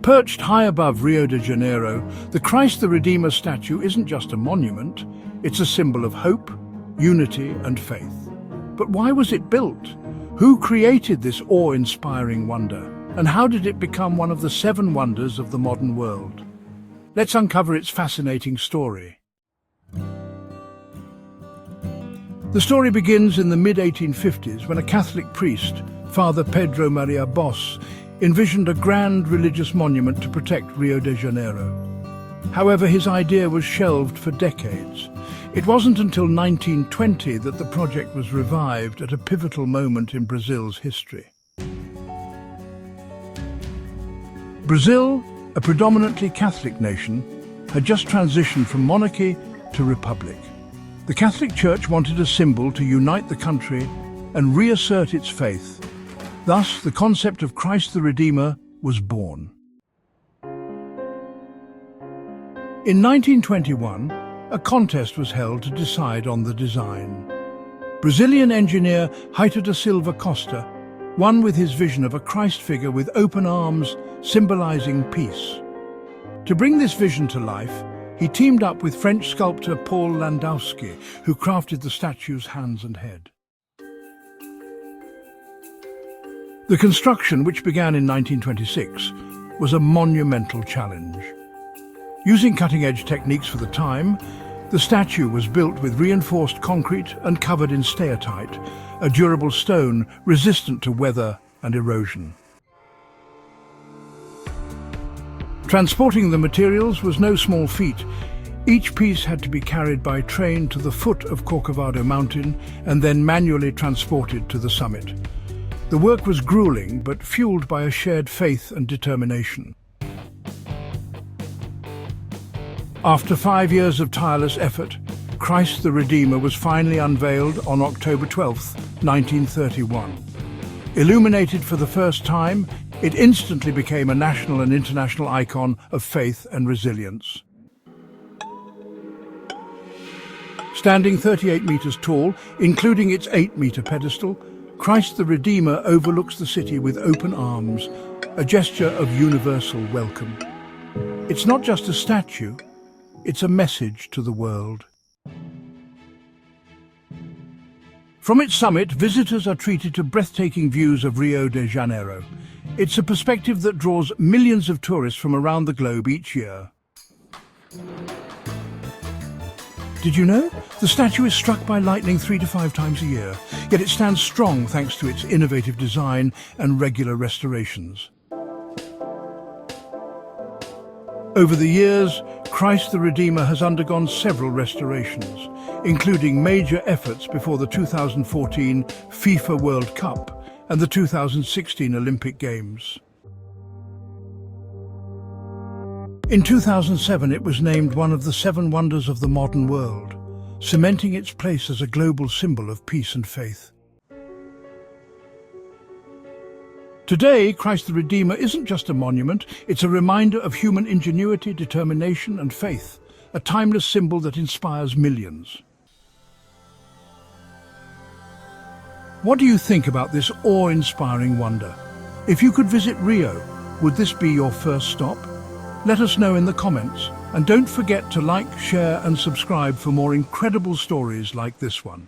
Perched high above Rio de Janeiro, the Christ the Redeemer statue isn't just a monument, it's a symbol of hope, unity and faith. But why was it built? Who created this awe-inspiring wonder? And how did it become one of the 7 wonders of the modern world? Let's uncover its fascinating story. The story begins in the mid-1850s when a Catholic priest, Father Pedro Maria Bosch, envisioned a grand religious monument to protect Rio de Janeiro. However, his idea was shelved for decades. It wasn't until 1920 that the project was revived at a pivotal moment in Brazil's history. Brazil, a predominantly Catholic nation, had just transitioned from monarchy to republic. The Catholic Church wanted a symbol to unite the country and reassert its faith. Thus, the concept of Christ the Redeemer was born. In 1921, a contest was held to decide on the design. Brazilian engineer 𝐻𝐸 won with his vision of a Christ figure with open arms, symbolizing peace. To bring this vision to life, he teamed up with French sculptor Paul Landowski, who crafted the statue's hands and head. The construction, which began in 1926, was a monumental challenge. Using cutting-edge techniques for the time, the statue was built with reinforced concrete and covered in steatite, a durable stone resistant to weather and erosion. Transporting the materials was no small feat. Each piece had to be carried by train to the foot of Corcovado mountain and then manually transported to the summit. The work was grueling, but fueled by a shared faith and determination. After 5 years of tireless effort, Christ the Redeemer was finally unveiled on October 12, 1931. Illuminated for the first time, it instantly became a national and international icon of faith and resilience. Standing 38 meters tall, including its 8-meter pedestal, Christ the Redeemer overlooks the city with open arms, a gesture of universal welcome. It's not just a statue, it's a message to the world. From its summit, visitors are treated to breathtaking views of Rio de Janeiro. It's a perspective that draws millions of tourists from around the globe each year. Did you know? The statue is struck by lightning 3 to 5 times a year, yet it stands strong thanks to its innovative design and regular restorations. Over the years, Christ the Redeemer has undergone several restorations, including major efforts before the 2014 FIFA World Cup and the 2016 Olympic Games. In 2007, it was named one of the 7 wonders of the modern world, cementing its place as a global symbol of peace and faith. Today, Christ the Redeemer isn't just a monument, it's a reminder of human ingenuity, determination and faith, a timeless symbol that inspires millions. What do you think about this awe-inspiring wonder? If you could visit Rio, would this be your first stop? Let us know in the comments, and don't forget to like, share and subscribe for more incredible stories like this one.